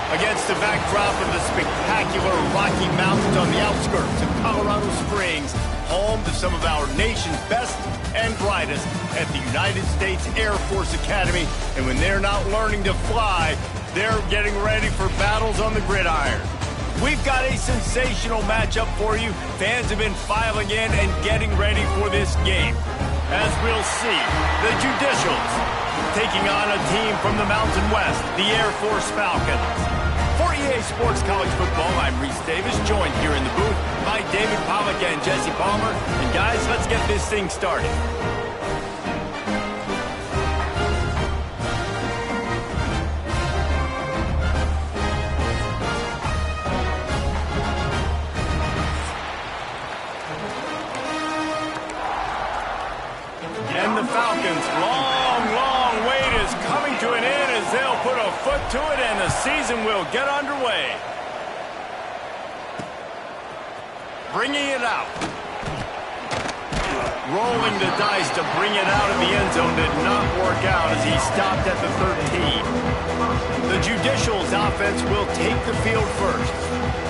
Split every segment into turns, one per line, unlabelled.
Against the backdrop of the spectacular Rocky Mountains on the outskirts of Colorado Springs, home to some of our nation's best and brightest at the United States Air Force Academy. And when they're not learning to fly, they're getting ready for battles on the gridiron. We've got a sensational matchup for you. Fans have been filing in and getting ready for this game. As we'll see, the Judicials taking on a team from the Mountain West, the Air Force Falcons. For EA Sports College Football, I'm Reese Davis, joined here in the booth by David Pollack and Jesse Palmer. And guys, let's get this thing started. And the Falcons' long wait is coming to an end as they'll put a foot to it and the season will get underway. Bringing it out. Rolling the dice to bring it out of the end zone did not work out as he stopped at the 13. The Judicials offense will take the field first.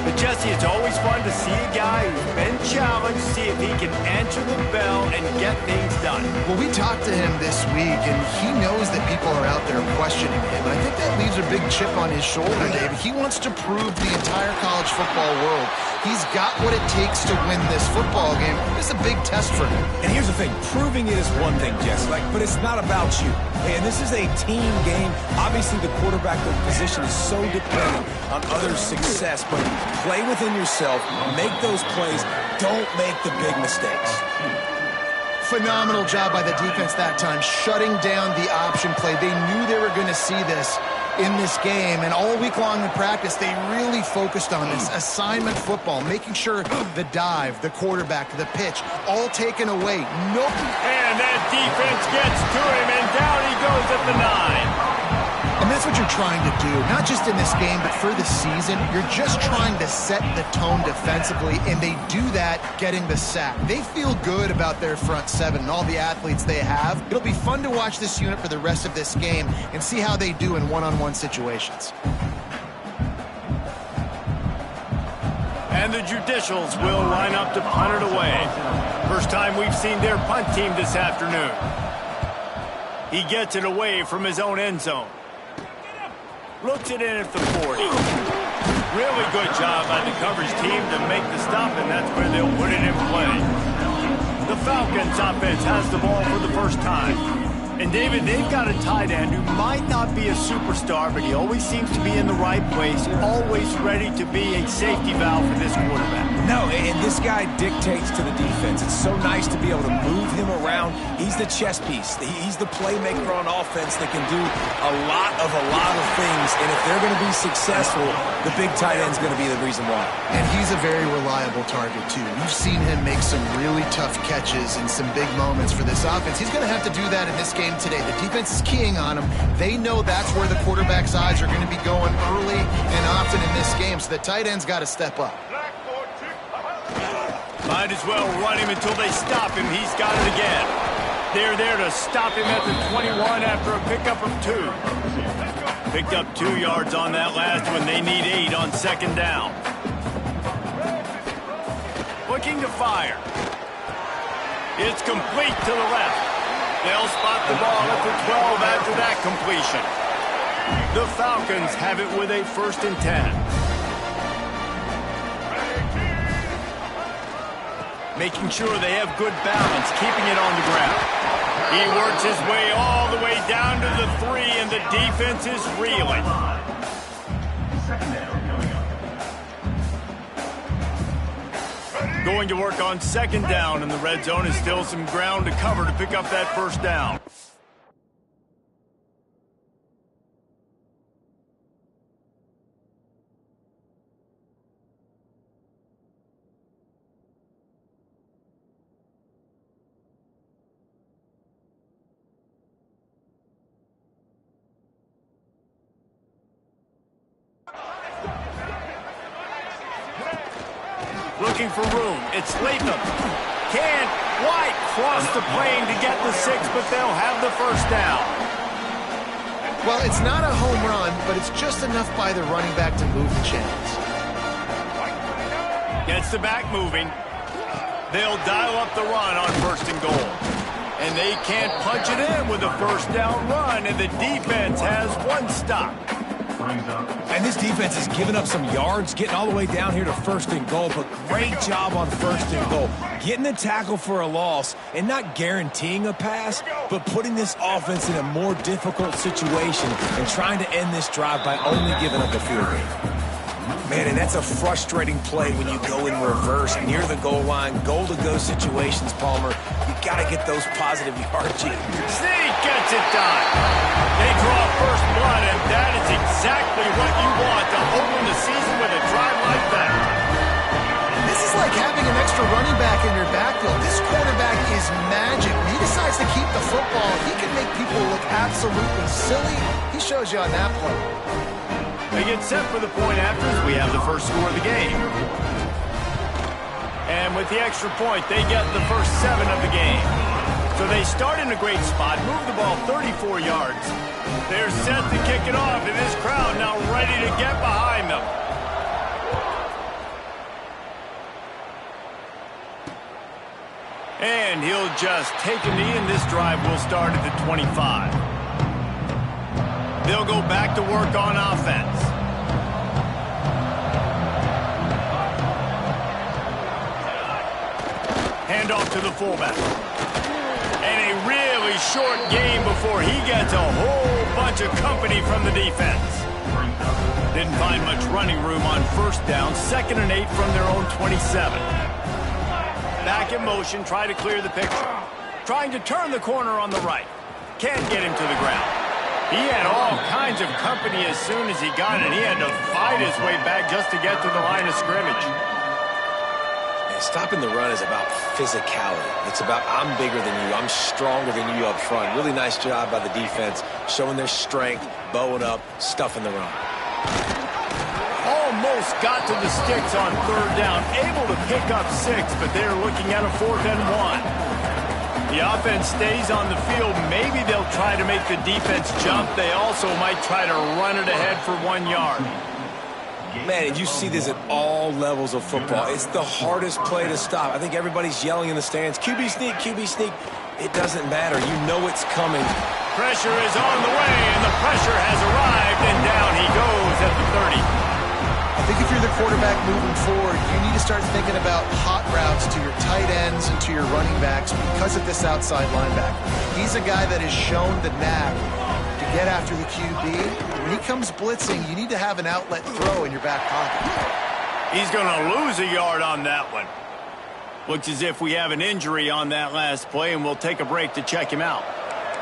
But Jesse, it's always fun to see a guy who's been challenged, see if he can answer the bell and get things done.
Well, we talked to him this week, and he knows that people are out there questioning him. And I think that leaves a big chip on his shoulder, David. He wants to prove the entire college football world he's got what it takes to win this football game. It's a big test for him.
And here's the thing. Proving it is one thing, Jess, but it's not about you. And this is a team game. Obviously, the quarterback position is so dependent on others' success, but play within yourself, make those plays, don't make the big mistakes.
Phenomenal job by the defense that time, shutting down the option play. They knew they were going to see this in this game, and all week long in practice, they really focused on this assignment football, making sure the dive, the quarterback, the pitch, all taken away. Nope.
And that defense gets to him, and down he goes at the 9.
And that's what you're trying to do, not just in this game, but for the season. You're just trying to set the tone defensively, and they do that getting the sack. They feel good about their front seven and all the athletes they have. It'll be fun to watch this unit for the rest of this game and see how they do in one-on-one situations.
And the Judicials will line up to punt it away. First time we've seen their punt team this afternoon. He gets it away from his own end zone. Looks it in at the 40. Really good job by the coverage team to make the stop, and that's where they'll put it in play. The Falcons offense has the ball for the first time. And, David, they've got a tight end who might not be a superstar, but he always seems to be in the right place, always ready to be a safety valve for this quarterback.
No, and this guy dictates to the defense. It's so nice to be able to move him around. He's the chess piece. He's the playmaker on offense that can do a lot of things. And if they're going to be successful, the big tight end's going to be the reason why.
And he's a very reliable target, too. We've seen him make some really tough catches and some big moments for this offense. He's going to have to do that in this game today. The defense is keying on him. They know that's where the quarterback's eyes are going to be going early and often in this game, so the tight end's got to step up.
Might as well run him until they stop him. He's got it again. They're there to stop him at the 21 after a pickup of 2. Picked up 2 yards on that last one. They need 8 on second down. Looking to fire. It's complete to the left. They'll spot the ball at the 12 after that completion. The Falcons have it with a 1st and 10. Making sure they have good balance, keeping it on the ground. He works his way all the way down to the 3, and the defense is reeling. Going to work on second down, and the red zone is still some ground to cover to pick up that 1st down. Looking for room. It's Latham. Can't quite cross the plane to get the 6, but they'll have the 1st down.
Well, it's not a home run, but it's just enough by the running back to move the chains.
Gets the back moving. They'll dial up the run on 1st and goal. And they can't punch it in with a first down run, and the defense has 1 stop.
And this defense has given up some yards, getting all the way down here to 1st and goal, but great job on 1st and goal. Getting the tackle for a loss and not guaranteeing a pass, but putting this offense in a more difficult situation and trying to end this drive by only giving up a field goal. Man, and that's a frustrating play when you go in reverse near the goal line, goal-to-go situations, Palmer. You got to get those positive yards.
Sneak gets it done. They draw first blood, and that is exactly what you want to open the season with a drive like that.
This is like having an extra running back in your backfield. This quarterback is magic. When he decides to keep the football, he can make people look absolutely silly. He shows you on that play.
They get set for the point after as we have the first score of the game. And with the extra point, they get the first 7 of the game. So they start in a great spot, move the ball 34 yards. They're set to kick it off, and this crowd now ready to get behind them. And he'll just take a knee, and this drive will start at the 25. They'll go back to work on offense. Handoff to the fullback. And a really short game before he gets a whole bunch of company from the defense. Didn't find much running room on 1st down. 2nd and 8 from their own 27. Back in motion, try to clear the picture. Trying to turn the corner on the right. Can't get him to the ground. He had all kinds of company as soon as he got it. He had to fight his way back just to get to the line of scrimmage.
And stopping the run is about physicality. It's about I'm bigger than you, I'm stronger than you up front. Really nice job by the defense, showing their strength, bowing up, stuffing the run.
Almost got to the sticks on 3rd down. Able to pick up 6, but they're looking at a 4th and 1. The offense stays on the field. Maybe they'll try to make the defense jump. They also might try to run it ahead for 1 yard.
Man, and you see this at all levels of football. It's the hardest play to stop. I think everybody's yelling in the stands, QB sneak, QB sneak. It doesn't matter. You know it's coming.
Pressure is on the way, and the pressure has arrived, and down he goes at the 30.
I think if you're the quarterback moving forward, you need to start thinking about hot routes to your tight ends and to your running backs because of this outside linebacker. He's a guy that has shown the knack to get after the QB. When he comes blitzing, you need to have an outlet throw in your back pocket.
He's going to lose a yard on that one. Looks as if we have an injury on that last play, and we'll take a break to check him out.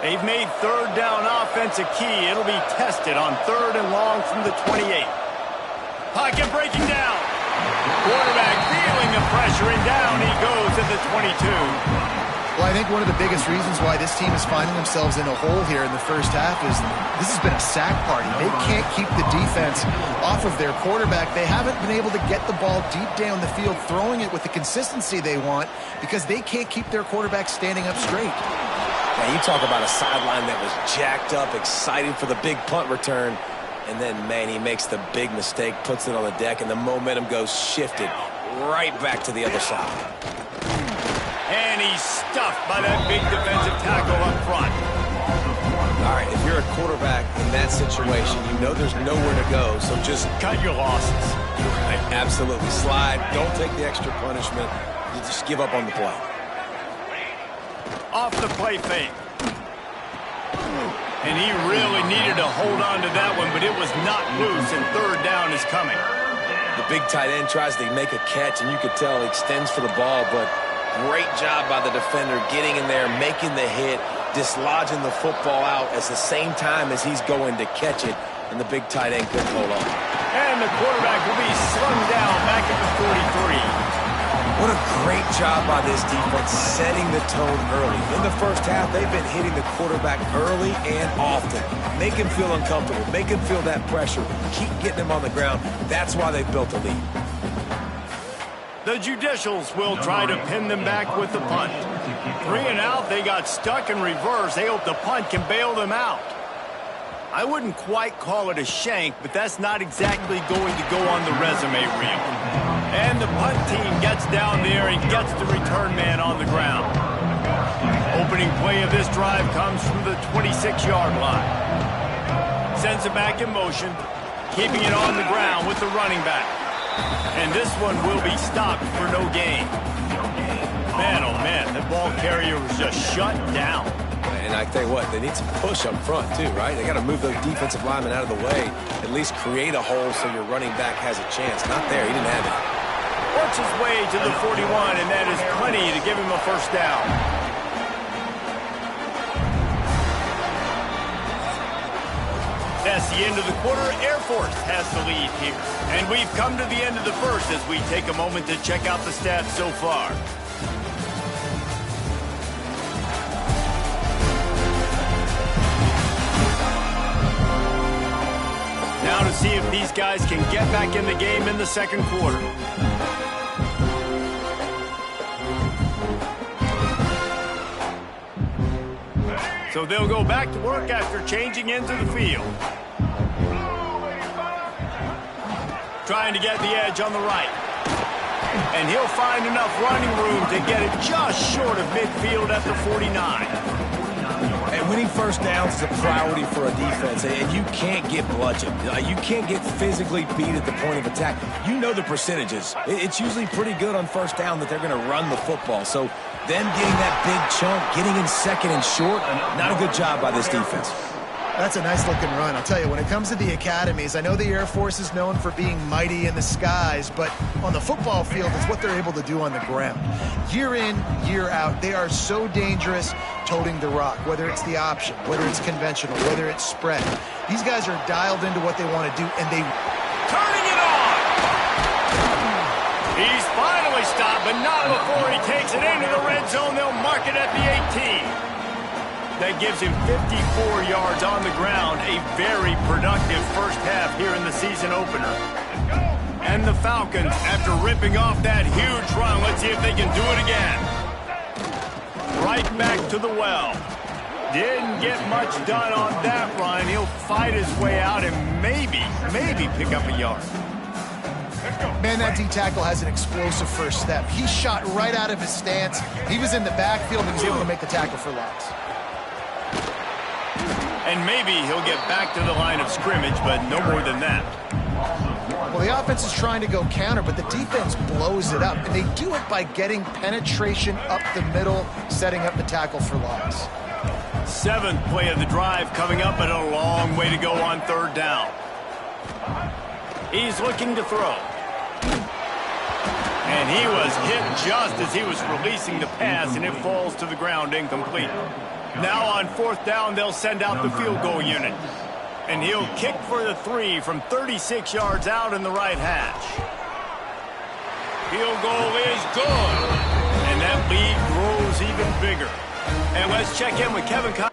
They've made 3rd down offense a key. It'll be tested on 3rd and long from the 28. Pocket breaking down. Quarterback feeling the pressure, and down he goes at the 22.
Well, I think one of the biggest reasons why this team is finding themselves in a hole here in the first half is this has been a sack party. They can't keep the defense off of their quarterback. They haven't been able to get the ball deep down the field, throwing it with the consistency they want because they can't keep their quarterback standing up straight.
Now, you talk about a sideline that was jacked up, excited for the big punt return. And then, man, he makes the big mistake, puts it on the deck, and the momentum goes shifted right back to the other side.
And he's stuffed by that big defensive tackle up front.
All right, if you're a quarterback in that situation, you know there's nowhere to go, so just
cut your losses.
Right, absolutely. Slide. Don't take the extra punishment. You just give up on the play.
Off the play fake. And he really needed to hold on to that one, but it was not loose, and 3rd down is coming.
The big tight end tries to make a catch, and you could tell he extends for the ball, but great job by the defender getting in there, making the hit, dislodging the football out at the same time as he's going to catch it, and the big tight end couldn't hold on.
And the quarterback will be slung down back at the 43.
What a great job by this defense setting the tone early. In the first half, they've been hitting the quarterback early and often. Make him feel uncomfortable. Make him feel that pressure. Keep getting him on the ground. That's why they've built a lead.
The Judicials will try to pin them back with the punt. 3 and out, they got stuck in reverse. They hope the punt can bail them out. I wouldn't quite call it a shank, but that's not exactly going to go on the resume reel. And the punt team gets down there and gets the return man on the ground. Opening play of this drive comes from the 26-yard line. Sends it back in motion, keeping it on the ground with the running back. And this one will be stopped for no gain. Man, oh man, that ball carrier was just shut down.
And I tell you what, they need some push up front too, right? They got to move those defensive linemen out of the way, at least create a hole so your running back has a chance. Not there, he didn't have it.
Works his way to the 41, and that is plenty to give him a first down. That's the end of the quarter. Air Force has the lead here. And we've come to the end of the first as we take a moment to check out the stats so far. Now to see if these guys can get back in the game in the second quarter. So they'll go back to work after changing into the field. Trying to get the edge on the right. And he'll find enough running room to get it just short of midfield at the 49.
And winning first downs is a priority for a defense, and you can't get bludgeoned. You can't get physically beat at the point of attack. You know the percentages. It's usually pretty good on first down that they're going to run the football. So them getting that big chunk, getting in second and short, not a good job by this defense.
That's a nice-looking run. I'll tell you, when it comes to the academies, I know the Air Force is known for being mighty in the skies, but on the football field, it's what they're able to do on the ground. Year in, year out, they are so dangerous toting the rock, whether it's the option, whether it's conventional, whether it's spread. These guys are dialed into what they want to do, and they...
Turning it on! He's finally stopped, but not before he takes it into the red zone. They'll mark it at the 18. That gives him 54 yards on the ground, a very productive first half here in the season opener. And the Falcons, after ripping off that huge run, let's see if they can do it again. Right back to the well. Didn't get much done on that run. He'll fight his way out and maybe pick up a yard.
Man, that D-tackle has an explosive first step. He shot right out of his stance. He was in the backfield and he was able to make the tackle for loss.
And maybe he'll get back to the line of scrimmage, but no more than that.
Well, the offense is trying to go counter, but the defense blows it up. And they do it by getting penetration up the middle, setting up the tackle for loss.
Seventh play of the drive coming up, and a long way to go on third down. He's looking to throw. And he was hit just as he was releasing the pass, and it falls to the ground incomplete. Now on fourth down, they'll send out the field goal unit. And he'll kick for the 3 from 36 yards out in the right hash. Field goal is good. And that lead grows even bigger. And let's check in with Kevin Con.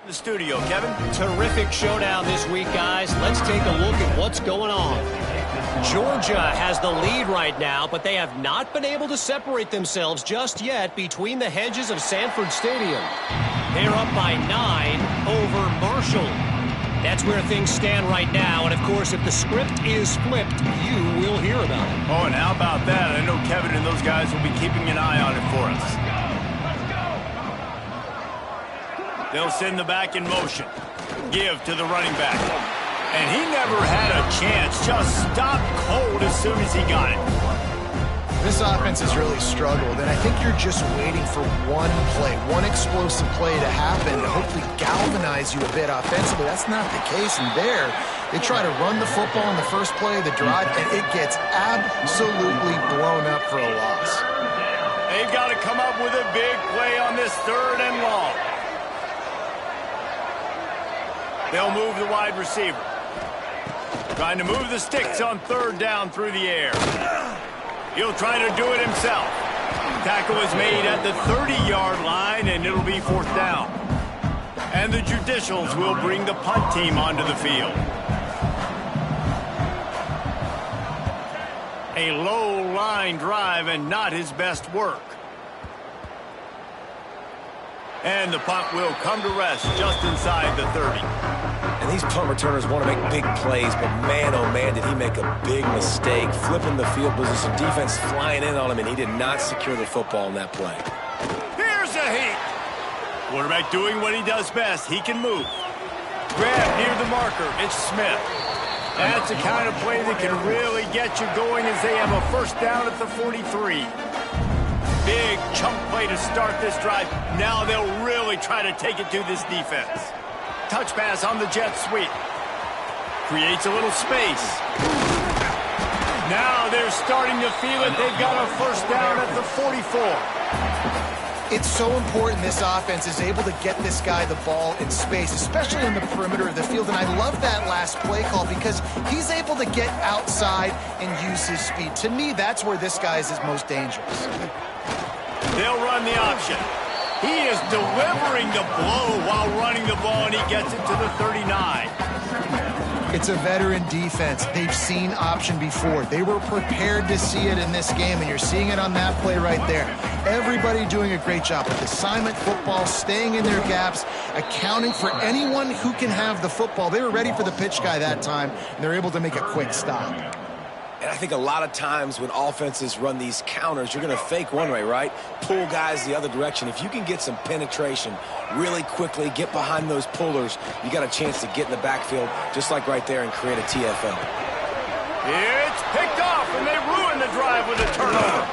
The studio, Kevin.
Terrific showdown this week, guys. Let's take a look at what's going on. Georgia has the lead right now, but they have not been able to separate themselves just yet between the hedges of Sanford Stadium. They're up by 9 over Marshall. That's where things stand right now, and of course, if the script is flipped, you will hear about it.
Oh, and how about that? I know Kevin and those guys will be keeping an eye on it for us. They'll send the back in motion. Give to the running back. And he never had a chance. Just stopped cold as soon as he got it.
This offense has really struggled, and I think you're just waiting for one play, one explosive play to happen to hopefully galvanize you a bit offensively. That's not the case, and there they try to run the football in the first play of the drive, and it gets absolutely blown up for a loss.
They've got to come up with a big play on this 3rd and long. They'll move the wide receiver. Trying to move the sticks on 3rd down through the air. He'll try to do it himself. Tackle is made at the 30-yard line, and it'll be 4th down. And the Judicials will bring the punt team onto the field. A low-line drive and not his best work. And the punt will come to rest just inside the 30.
And these punt returners want to make big plays, but man, oh man, did he make a big mistake. Flipping the field position, defense flying in on him, and he did not secure the football in that play.
Here's a heat. Quarterback doing what he does best. He can move. Grab near the marker. It's Smith. That's the kind of play that can really get you going as they have a 1st down at the 43. Big chunk play to start this drive. Now they'll really try to take it to this defense. Touch pass on the jet sweep. Creates a little space. Now they're starting to feel it. They've got a 1st down at the 44.
It's so important this offense is able to get this guy the ball in space, especially in the perimeter of the field. And I love that last play call because he's able to get outside and use his speed. To me, that's where this guy is his most dangerous.
They'll run the option. He is delivering the blow while running the ball, and he gets it to the 39.
It's a veteran defense. They've seen option before. They were prepared to see it in this game, and you're seeing it on that play right there. Everybody doing a great job with assignment football, staying in their gaps, accounting for anyone who can have the football. They were ready for the pitch guy that time, and they're able to make a quick stop.
And I think a lot of times when offenses run these counters, you're going to fake one way, right? Pull guys the other direction. If you can get some penetration really quickly, get behind those pullers, you got a chance to get in the backfield, just like right there, and create a TFL.
It's picked off, and they ruin the drive with a turnover.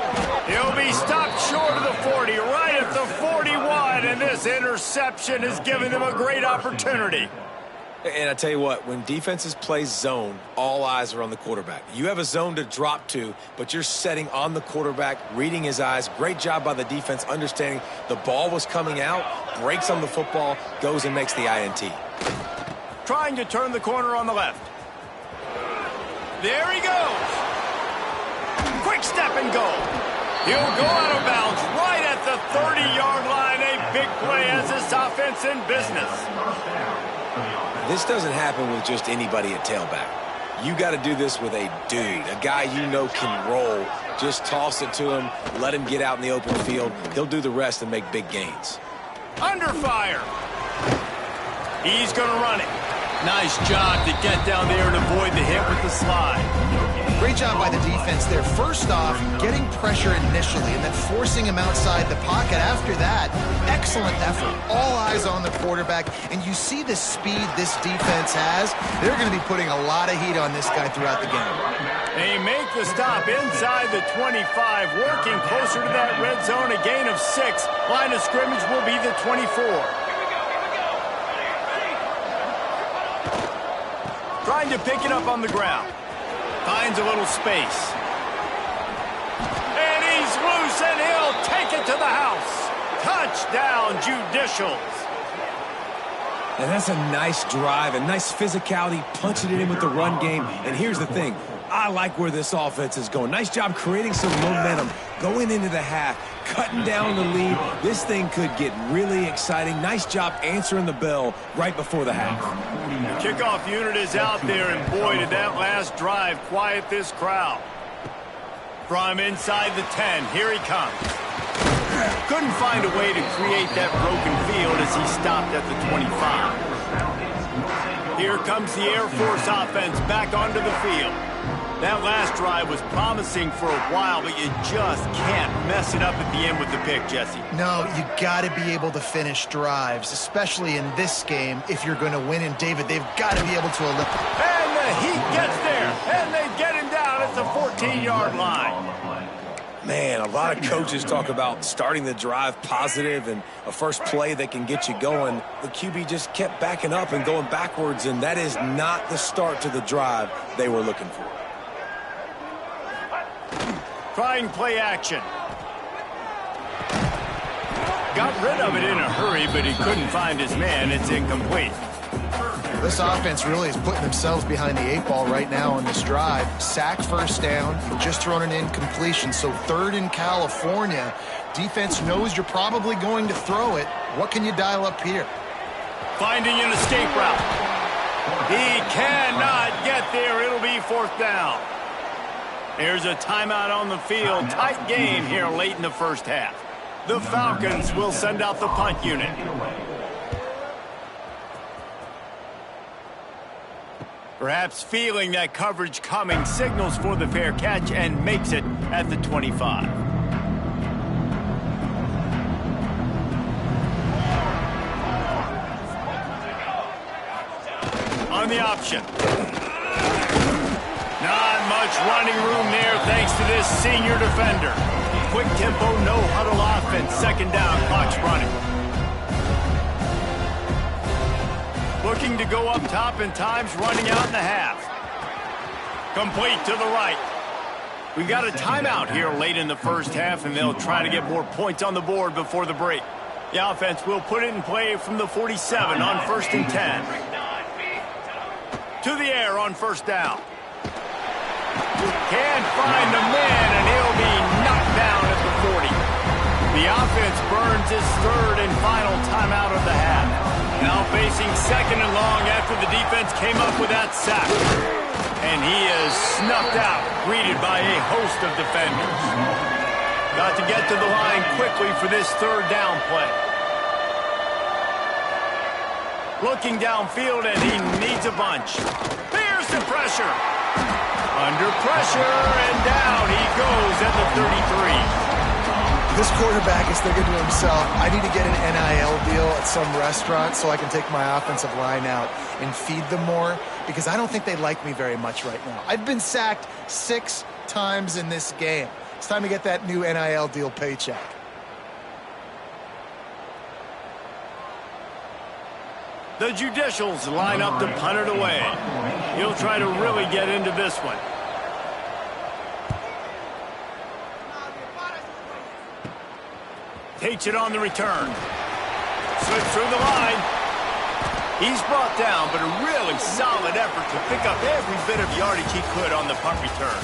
He'll be stopped short of the 40, right at the 41, and this interception has given them a great opportunity.
And I tell you what, when defenses play zone, all eyes are on the quarterback. You have a zone to drop to, but you're setting on the quarterback, reading his eyes. Great job by the defense, understanding the ball was coming out, breaks on the football, goes and makes the INT.
Trying to turn the corner on the left. There he goes. Quick step and go. He'll go out of bounds right at the 30-yard line. A big play as this offense in business.
This doesn't happen with just anybody at tailback. You got to do this with a dude, a guy you know can roll. Just toss it to him, let him get out in the open field. He'll do the rest and make big gains.
Under fire. He's going to run it. Nice job to get down there and avoid the hit with the slide.
Great job by the defense there. First off, getting pressure initially and then forcing him outside the pocket. After that, excellent effort. All eyes on the quarterback. And you see the speed this defense has. They're going to be putting a lot of heat on this guy throughout the game.
They make the stop inside the 25, working closer to that red zone. A gain of 6. Line of scrimmage will be the 24. Trying to pick it up on the ground. Finds a little space. And he's loose, and he'll take it to the house. Touchdown, Judicials.
And that's a nice drive, a nice physicality, punching it in with the run game. And here's the thing. I like where this offense is going. Nice job creating some momentum, going into the half, cutting down the lead. This thing could get really exciting. Nice job answering the bell right before the half.
The kickoff unit is out there, and boy, did that last drive quiet this crowd. From inside the 10, here he comes. Couldn't find a way to create that broken field as he stopped at the 25. Here comes the Air Force offense back onto the field. That last drive was promising for a while, but you just can't mess it up at the end with the pick, Jesse.
No, you got to be able to finish drives, especially in this game if you're going to win. And, David, they've got to be able to eliminate.
And the Heat gets there, and they get him down at the 14-yard line.
Man, a lot of coaches talk about starting the drive positive and a first play that can get you going. The QB just kept backing up and going backwards, and that is not the start to the drive they were looking for.
Trying play action. Got rid of it in a hurry, but he couldn't find his man. It's incomplete.
This offense really is putting themselves behind the 8 ball right now on this drive. Sack first down, just thrown an incompletion. So 3rd in California. Defense knows you're probably going to throw it. What can you dial up here?
Finding an escape route. He cannot get there. It'll be 4th down. There's a timeout on the field. Tight game here late in the first half. The Falcons will send out the punt unit. Perhaps feeling that coverage coming, signals for the fair catch and makes it at the 25. On the option. Not much running room there thanks to this senior defender. Quick tempo, no huddle offense. 2nd down, clock's running. Looking to go up top and time's running out in the half. Complete to the right. We've got a timeout here late in the first half, and they'll try to get more points on the board before the break. The offense will put it in play from the 47 on 1st and 10. To the air on 1st down. Can't find the man, and he'll be knocked down at the 40. The offense burns his 3rd and final timeout of the half. Now facing 2nd and long after the defense came up with that sack. And he is snuffed out, greeted by a host of defenders. Got to get to the line quickly for this 3rd down play. Looking downfield, and he needs a bunch. Here's the pressure. Under pressure, and down he goes at the 33.
This quarterback is thinking to himself, I need to get an NIL deal at some restaurant so I can take my offensive line out and feed them more, because I don't think they like me very much right now. I've been sacked 6 times in this game. It's time to get that new NIL deal paycheck.
The Judicials line up to punt it away. He'll try to really get into this one. Takes it on the return. Slips through the line. He's brought down, but a really solid effort to pick up every bit of yardage he could on the punt return.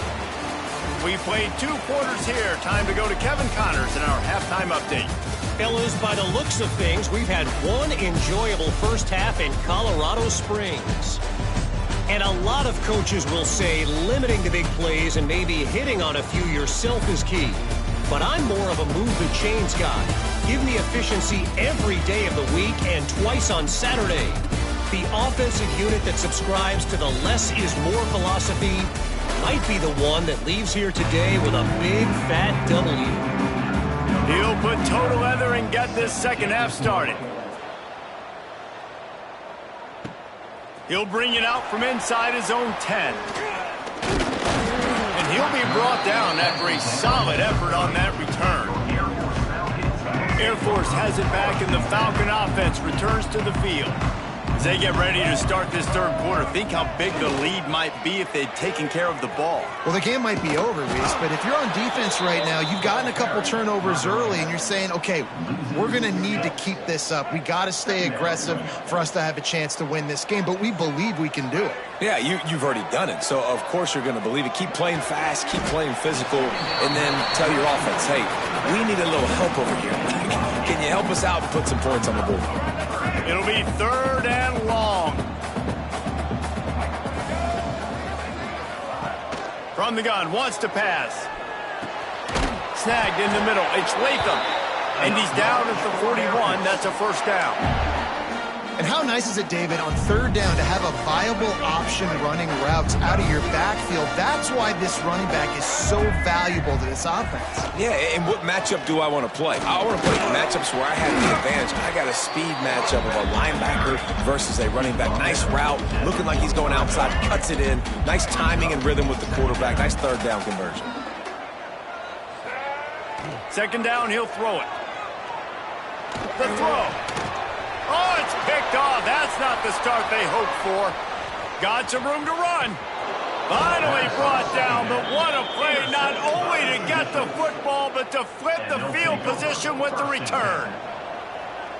We played 2 quarters here. Time to go to Kevin Connors in our halftime update.
Fellas, by the looks of things, we've had one enjoyable first half in Colorado Springs. And a lot of coaches will say limiting the big plays and maybe hitting on a few yourself is key. But I'm more of a move the chains guy. Give me efficiency every day of the week and twice on Saturday. The offensive unit that subscribes to the less is more philosophy might be the one that leaves here today with a big fat W.
He'll put toe to leather and get this second half started. He'll bring it out from inside his own 10. And he'll be brought down after a solid effort on that return. Air Force has it back, and the Falcon offense returns to the field. As they get ready to start this third quarter, think how big the lead might be if they'd taken care of the ball.
Well, the game might be over, Reese, but if you're on defense right now, you've gotten a couple turnovers early, and you're saying, okay, we're going to need to keep this up. We got to stay aggressive for us to have a chance to win this game, but we believe we can do it.
Yeah, you've already done it, so of course you're going to believe it. Keep playing fast, keep playing physical, and then tell your offense, hey, we need a little help over here. Can you help us out and put some points on the board?
It'll be third and long. From the gun, wants to pass. Snagged in the middle. It's Latham. And he's down at the 41. That's a first down.
And how nice is it, David, on third down to have a viable option running routes out of your backfield? That's why this running back is so valuable to this offense.
Yeah, and what matchup do I want to play? I want to play matchups where I have the advantage. I got a speed matchup of a linebacker versus a running back. Nice route, looking like he's going outside, cuts it in. Nice timing and rhythm with the quarterback. Nice third down conversion.
Second down, he'll throw it. The throw. Oh, it's picked off. That's not the start they hoped for. Got some room to run. Finally brought down, but what a play, not only to get the football, but to flip the field position with the return.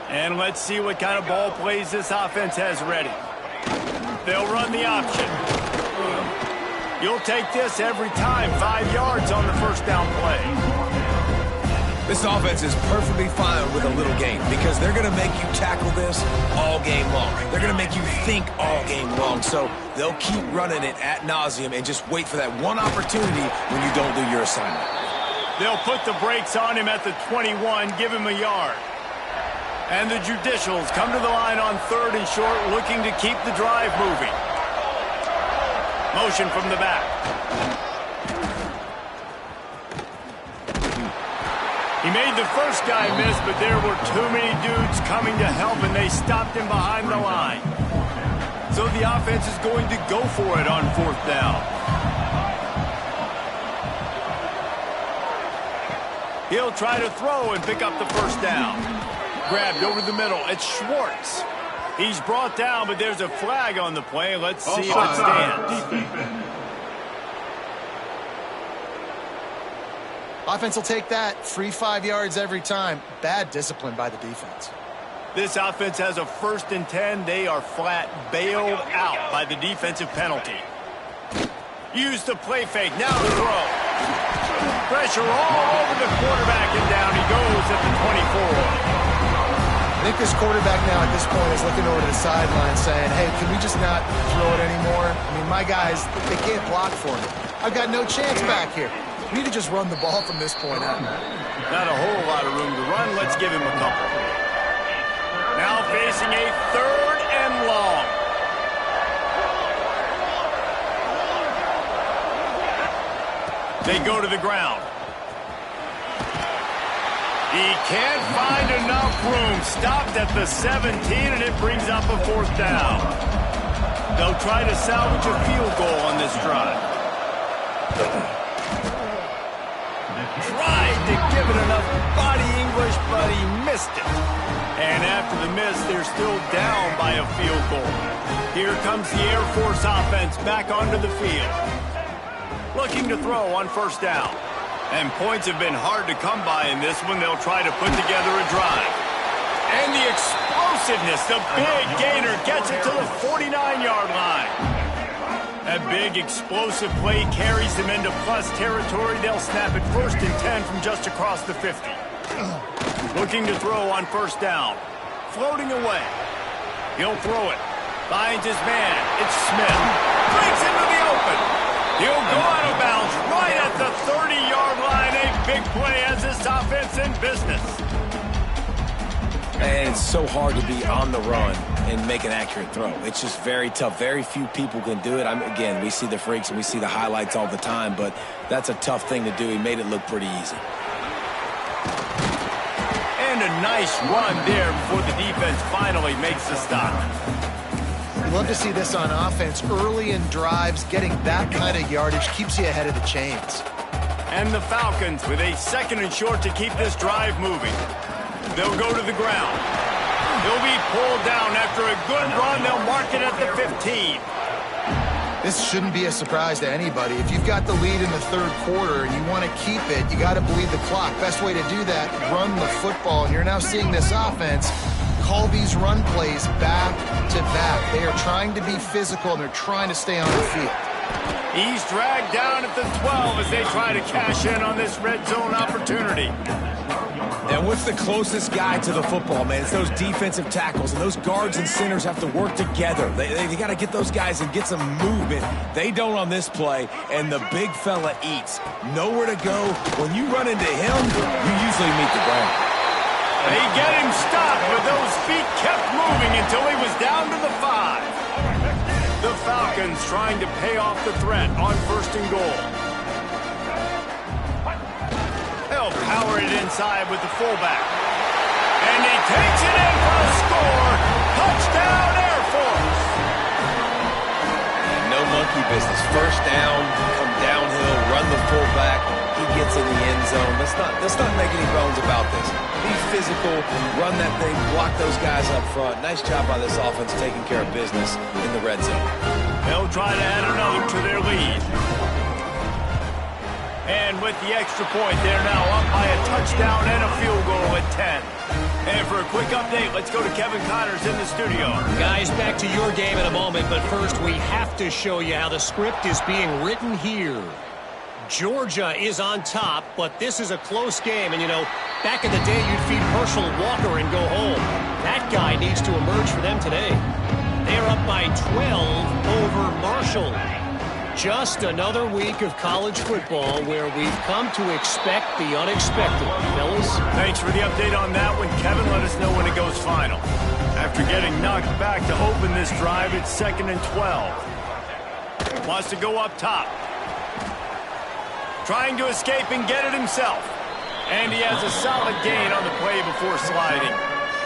And let's see what kind of ball plays this offense has ready. They'll run the option. You'll take this every time. 5 yards on the first down play.
This offense is perfectly fine with a little game because they're going to make you tackle this all game long. They're going to make you think all game long. So they'll keep running it ad nauseum and just wait for that one opportunity when you don't do your assignment.
They'll put the brakes on him at the 21, give him a yard. And the Judicials come to the line on third and short, looking to keep the drive moving. Motion from the back. He made the first guy miss, but there were too many dudes coming to help, and they stopped him behind the line. So the offense is going to go for it on fourth down. He'll try to throw and pick up the first down. Grabbed over the middle. It's Schwartz. He's brought down, but there's a flag on the play. Let's see if it stands.
Offense will take that. Free 5 yards every time. Bad discipline by the defense.
This offense has a 1st and 10. They are flat bailed out by the defensive penalty. Use the play fake. Now the throw. Pressure all over the quarterback, and down he goes at the 24.
I think this quarterback now at this point is looking over to the sideline saying, hey, can we just not throw it anymore? I mean, my guys, they can't block for me. I've got no chance back here. We need to just run the ball from this point on.
Not a whole lot of room to run. Let's give him a couple. Now facing a third and long. They go to the ground. He can't find enough room. Stopped at the 17, and it brings up a fourth down. They'll try to salvage a field goal on this drive. Tried to give it enough body English, but he missed it. And after the miss, they're still down by a field goal. Here comes the Air Force offense back onto the field. Looking to throw on first down. And points have been hard to come by in this one. They'll try to put together a drive. And the explosiveness, the big gainer gets it to the 49-yard line. That big explosive play carries them into plus territory. They'll snap it 1st and 10 from just across the 50. Looking to throw on first down. Floating away. He'll throw it. Finds his man. It's Smith. Breaks into the open. He'll go out of bounds right at the 30-yard line. A big play as this offense in business.
And it's so hard to be on the run and make an accurate throw. It's just very tough. Very few people can do it. Again, we see the freaks and we see the highlights all the time, but that's a tough thing to do. He made it look pretty easy.
And a nice run there before the defense finally makes the stop.
We love to see this on offense. Early in drives, getting that kind of yardage keeps you ahead of the chains.
And the Falcons with a 2nd and short to keep this drive moving. They'll go to the ground. He'll be pulled down after a good run. They'll mark it at the 15.
This shouldn't be a surprise to anybody. If you've got the lead in the third quarter and you want to keep it, you got to bleed the clock. Best way to do that, run the football. And you're now seeing this offense call these run plays back to back. They are trying to be physical, and they're trying to stay on the field.
He's dragged down at the 12 as they try to cash in on this red zone opportunity.
And what's the closest guy to the football, man? It's those defensive tackles, and those guards and centers have to work together. They got to get those guys and get some movement. They don't on this play, and the big fella eats. Nowhere to go. When you run into him, you usually meet the ground.
They get him stopped, but those feet kept moving until he was down to the 5. The Falcons trying to pay off the threat on 1st and goal. They'll power it inside with the fullback. And he takes it in for a score. Touchdown, Air Force.
No monkey business. First down, come downhill, run the fullback. He gets in the end zone. Let's not make any bones about this. Be physical, run that thing, block those guys up front. Nice job by this offense taking care of business in the red zone.
They'll try to add another to their lead. And with the extra point, they're now up by a touchdown and a field goal at 10. And for a quick update, let's go to Kevin Connors in the studio.
Guys, back to your game in a moment, but first we have to show you how the script is being written here. Georgia is on top, but this is a close game. And, you know, back in the day, you'd feed Herschel Walker and go home. That guy needs to emerge for them today. They're up by 12 over Marshall. Just another week of college football where we've come to expect the unexpected, fellas.
Thanks for the update on that one, Kevin. Let us know when it goes final. After getting knocked back to open this drive, it's 2nd and 12. Wants to go up top. Trying to escape and get it himself. And he has a solid gain on the play before sliding.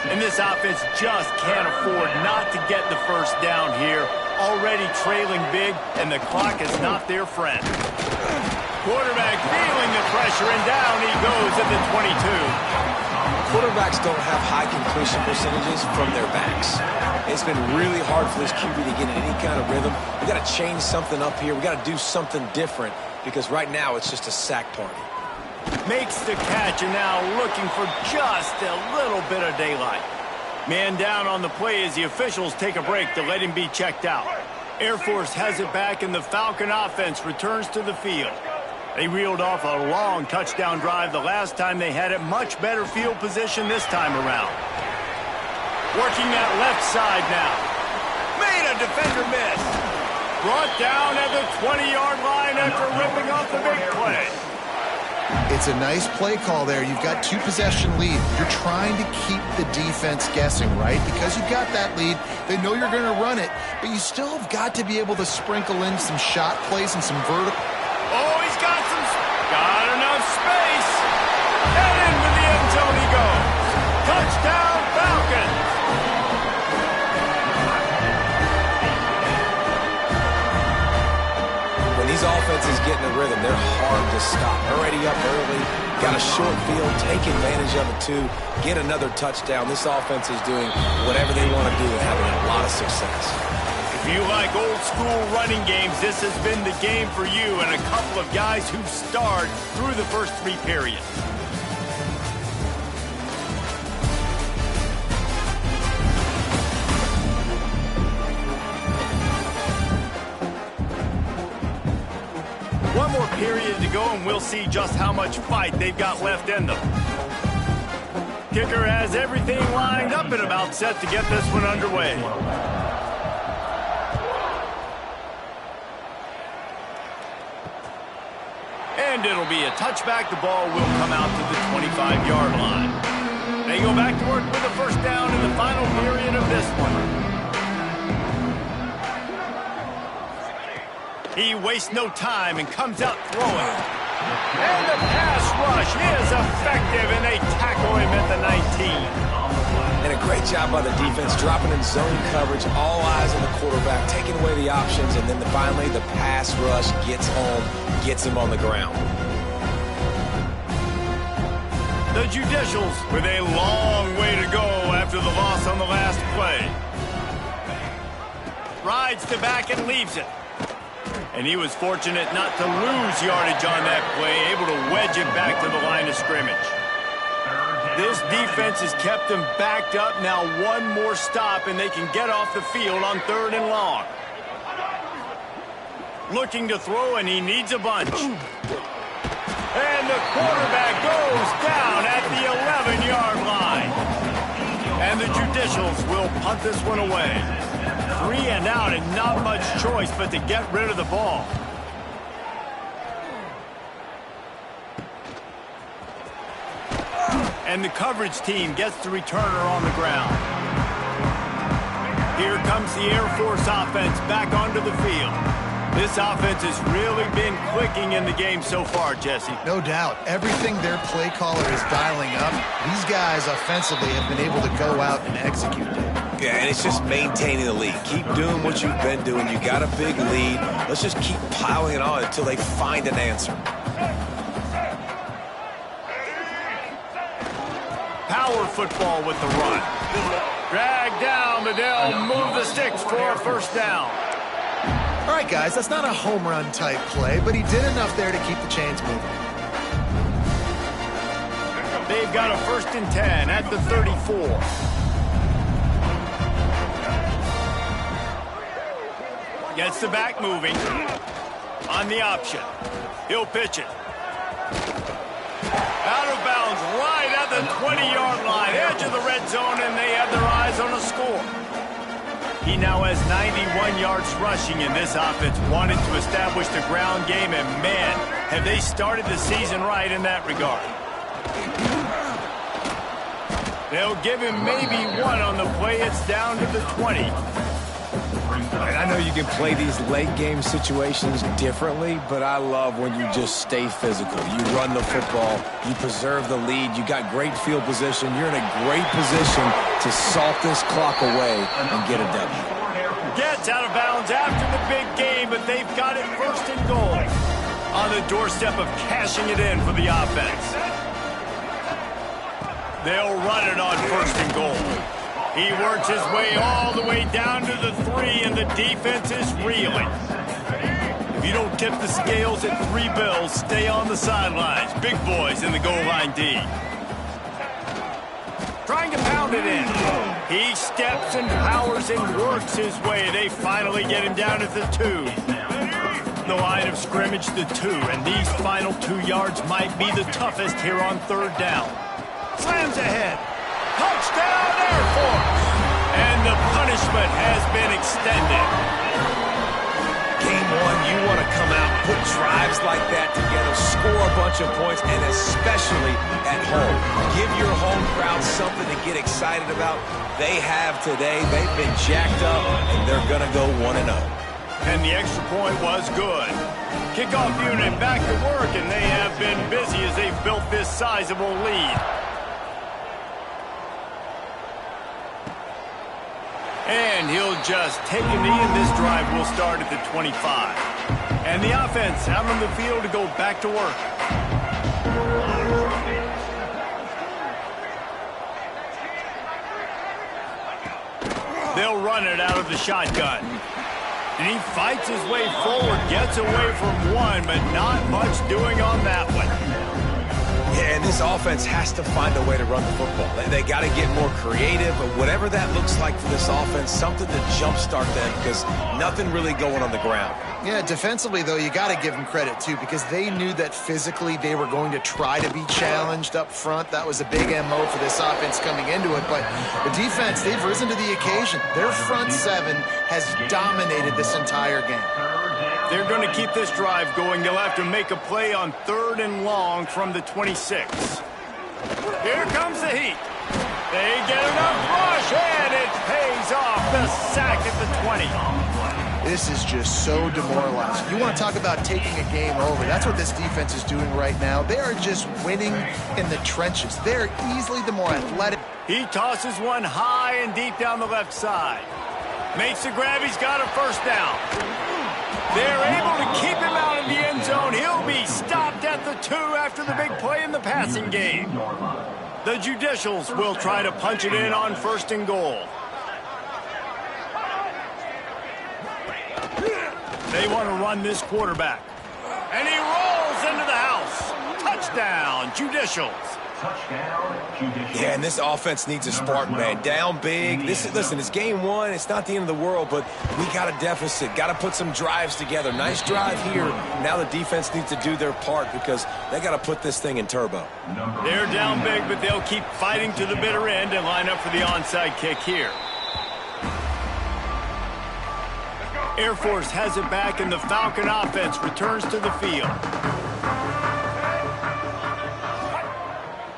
And this offense just can't afford not to get the first down here. Already trailing big, and the clock is not their friend. Quarterback feeling the pressure, and down he goes at the 22.
Quarterbacks don't have high completion percentages from their backs. It's been really hard for this QB to get in any kind of rhythm. We got to change something up here. We got to do something different because right now it's just a sack party.
Makes the catch, and now looking for just a little bit of daylight. Man down on the play as the officials take a break to let him be checked out. Air Force has it back, and the Falcon offense returns to the field. They reeled off a long touchdown drive the last time they had it. Much better field position this time around. Working that left side now. Made a defender miss. Brought down at the 20-yard line after ripping off the big play.
It's a nice play call there. You've got 2-possession lead. You're trying to keep the defense guessing, right? Because you've got that lead, they know you're going to run it, but you still have got to be able to sprinkle in some shot plays and some vertical.
Oh, he's got enough space. And into the end zone he goes. Touchdown, Falcons.
When these offenses get in a rhythm, they're hard to stop. Already up early, got a short field, take advantage of it too, get another touchdown. This offense is doing whatever they want to do and having a lot of success.
If you like old school running games, this has been the game for you and a couple of guys who starred through the first 3 periods. One more period to go, and we'll see just how much fight they've got left in them. Kicker has everything lined up and about set to get this one underway. And it'll be a touchback. The ball will come out to the 25-yard line. They go back to work with a first down in the final period of this one. He wastes no time and comes out throwing. And the pass rush is effective, and they tackle him at the 19.
And a great job by the defense, dropping in zone coverage, all eyes on the quarterback, taking away the options, and then finally the pass rush gets home, gets him on the ground.
The Judicials with a long way to go after the loss on the last play. Rides to back and leaves it. And he was fortunate not to lose yardage on that play, able to wedge it back to the line of scrimmage. This defense has kept them backed up. Now one more stop, and they can get off the field on 3rd and long. Looking to throw, and he needs a bunch. And the quarterback goes down at the 11-yard line. And the Judicials will punt this one away. 3 and out, and not much choice but to get rid of the ball. And the coverage team gets the returner on the ground. Here comes the Air Force offense back onto the field. This offense has really been clicking in the game so far, Jesse.
No doubt. Everything their play caller is dialing up, these guys offensively have been able to go out and execute it.
Yeah, and it's just maintaining the lead. Keep doing what you've been doing. You got a big lead. Let's just keep piling it on until they find an answer.
Power football with the run. Drag down, but they'll move the sticks for a first down.
All right, guys, that's not a home run type play, but he did enough there to keep the chains moving.
They've got a 1st and 10 at the 34. Gets the back moving. On the option. He'll pitch it. Out of bounds, right at the 20-yard line. Edge of the red zone, and they have their eyes on a score. He now has 91 yards rushing, and this offense wanted to establish the ground game, and man, have they started the season right in that regard. They'll give him maybe one on the play. It's down to the 20.
I know you can play these late game situations differently, but I love when you just stay physical. You run the football, you preserve the lead, you got great field position, you're in a great position to salt this clock away and get a W.
Gets out of bounds after the big game, but they've got it 1st and goal. On the doorstep of cashing it in for the offense. They'll run it on 1st and goal. He works his way all the way down to the 3, and the defense is reeling. If you don't tip the scales at 3 bills, stay on the sidelines. Big boys in the goal line D. Trying to pound it in. He steps and powers and works his way. They finally get him down at the 2. The line of scrimmage, the 2, and these final 2 yards might be the toughest here on 3rd down. Slams ahead. Touchdown, Air Force! And the punishment has been extended.
Game 1, you want to come out, put drives like that together, score a bunch of points, and especially at home. Give your home crowd something to get excited about. They have today. They've been jacked up, and they're going to go 1-0.
And the extra point was good. Kickoff unit back to work, and they have been busy as they've built this sizable lead. And he'll just take a knee, and this drive will start at the 25. And the offense out on the field to go back to work. They'll run it out of the shotgun. And he fights his way forward, gets away from one, but not much doing on that one.
Yeah, and this offense has to find a way to run the football. They got to get more creative, but whatever that looks like for this offense, something to jumpstart them because nothing really going on the ground.
Yeah, defensively, though, you got to give them credit, too, because they knew that physically they were going to try to be challenged up front. That was a big MO for this offense coming into it, but the defense, they've risen to the occasion. Their front 7 has dominated this entire game.
They're going to keep this drive going. They'll have to make a play on 3rd and long from the 26. Here comes the heat. They get enough rush, and it pays off. The sack at the 20.
This is just so demoralizing. You want to talk about taking a game over. That's what this defense is doing right now. They are just winning in the trenches. They're easily the more athletic.
He tosses one high and deep down the left side. Makes the grab. He's got a first down. They're able to keep him out of the end zone. He'll be stopped at the 2. 2 after the big play in the passing game. The Judicials will try to punch it in on 1st and goal. They want to run this quarterback. And he rolls into the house. Touchdown, Judicials.
Yeah, and this offense needs a spark, man. Down big. Listen, it's game 1. It's not the end of the world, but we got a deficit. Got to put some drives together. Nice drive here. Now the defense needs to do their part because they got to put this thing in turbo.
They're down big, but they'll keep fighting to the bitter end and line up for the onside kick here. Air Force has it back, and the Falcon offense returns to the field.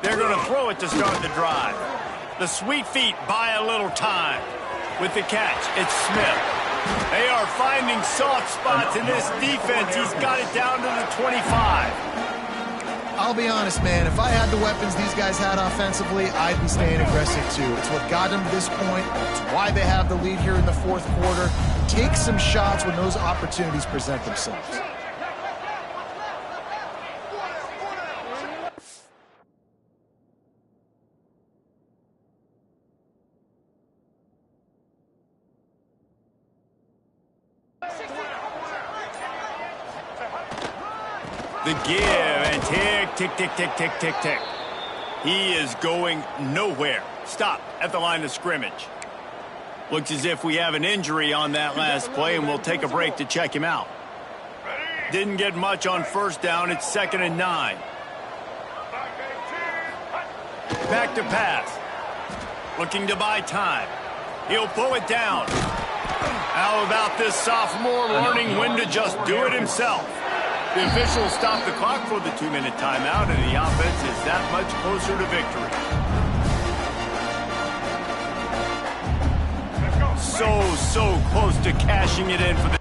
They're going to throw it to start the drive. The Sweet Feet buy a little time. With the catch, it's Smith. They are finding soft spots in this defense. He's got it down to the 25.
I'll be honest, man. If I had the weapons these guys had offensively, I'd be staying aggressive too. It's what got them to this point. It's why they have the lead here in the 4th quarter. Take some shots when those opportunities present themselves.
The give and tick, tick, tick, tick, tick, tick, tick. He is going nowhere. Stop at the line of scrimmage. Looks as if we have an injury on that last play, and we'll take a break to check him out. Didn't get much on 1st down. It's 2nd and 9. Back to pass. Looking to buy time. He'll pull it down. How about this sophomore learning when to just do it himself? The officials stop the clock for the 2-minute timeout, and the offense is that much closer to victory. So close to cashing it in for the...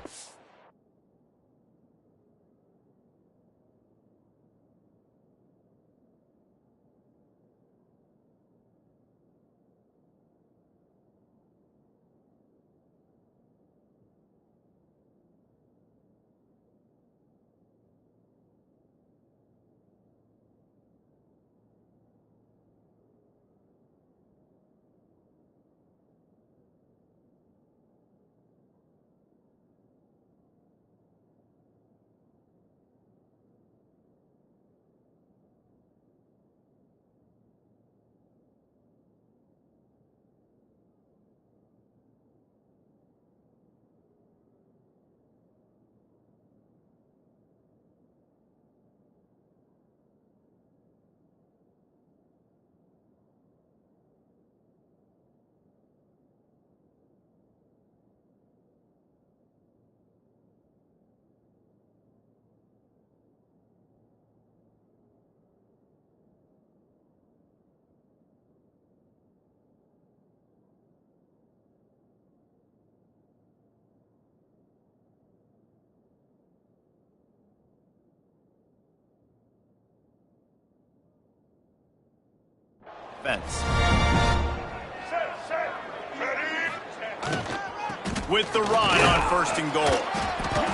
With the run on 1st and goal.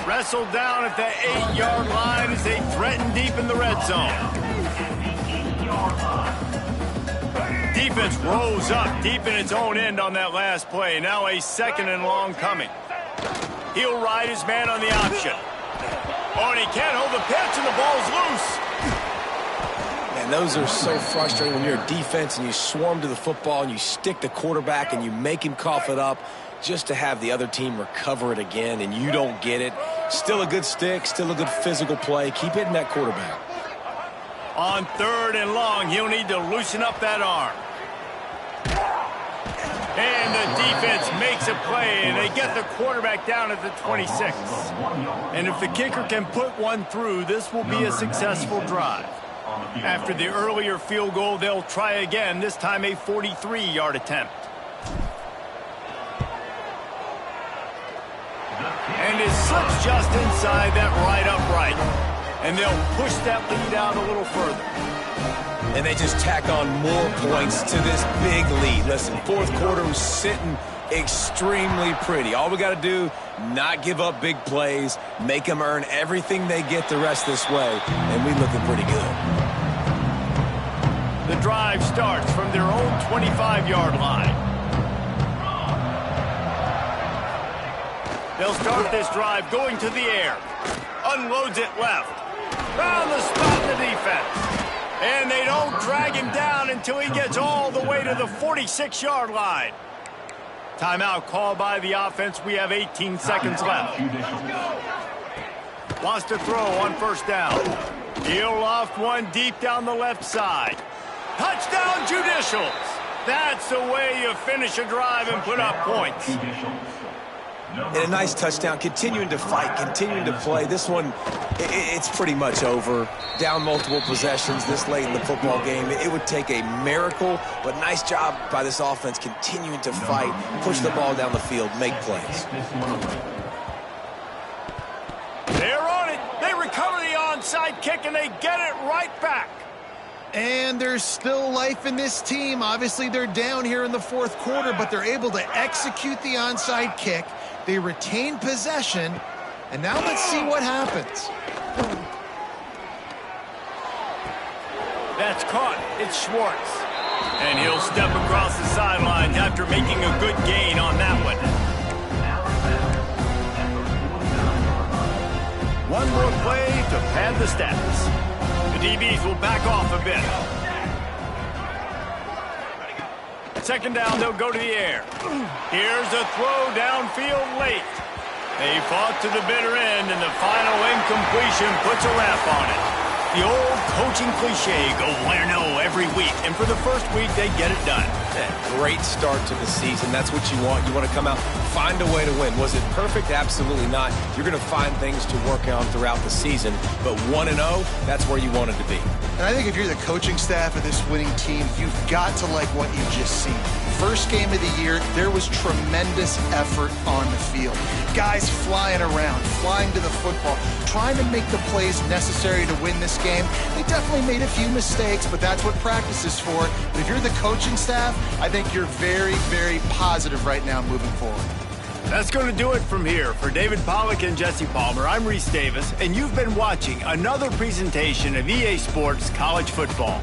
Wrestled down at the 8-yard line as they threaten deep in the red zone. Defense rose up deep in its own end on that last play. Now a 2nd and long coming. He'll ride his man on the option. Oh, and he can't hold the pitch, and the ball's loose.
And those are so frustrating when you're a defense and you swarm to the football and you stick the quarterback and you make him cough it up just to have the other team recover it again, and you don't get it. Still a good stick, still a good physical play. Keep hitting that quarterback.
On 3rd and long, he'll need to loosen up that arm. And the defense makes a play, and they get the quarterback down at the 26. And if the kicker can put one through, this will be a successful drive. After the earlier field goal, they'll try again, this time a 43-yard attempt. And it slips just inside that right upright. And they'll push that lead out a little further.
And they just tack on more points to this big lead. Listen, 4th quarter was sitting extremely pretty. All we got to do, not give up big plays, make them earn everything they get the rest this way, and we looking pretty good.
The drive starts from their own 25-yard line. They'll start this drive going to the air. Unloads it left. Found the spot in the defense. And they don't drag him down until he gets all the way to the 46-yard line. Timeout called by the offense. We have 18 seconds left. Wants to throw on first down. He'll loft one deep down the left side. Touchdown, Judicials. That's the way you finish a drive and put up points.
And a nice touchdown, continuing to fight, continuing to play. This one, it's pretty much over. Down multiple possessions this late in the football game. It would take a miracle, but nice job by this offense continuing to fight, push the ball down the field, make plays.
They're on it. They recover the onside kick, and they get it right back.
And there's still life in this team. Obviously, they're down here in the fourth quarter, but they're able to execute the onside kick. They retain possession, and now let's see what happens.
That's caught. It's Schwartz. And he'll step across the sidelines after making a good gain on that one. One more play to pad the stats. The DBs will back off a bit. Second down, they'll go to the air. Here's a throw downfield late. They fought to the bitter end, and the final incompletion puts a wrap on it. The old coaching cliche, go win-0 every week, and for the first week, they get it done.
Great start to the season. That's what you want. You want to come out, find a way to win. Was it perfect? Absolutely not. You're going to find things to work on throughout the season, but 1-0, that's where you wanted to be.
And I think if you're the coaching staff of this winning team, you've got to like what you've just seen. First game of the year, there was tremendous effort on the field. Guys flying around, flying to the football, trying to make the plays necessary to win this game. They definitely made a few mistakes, but that's what practice is for. But if you're the coaching staff, I think you're very, very positive right now moving forward.
That's going to do it from here. For David Pollack and Jesse Palmer, I'm Reese Davis, and you've been watching another presentation of EA Sports College Football.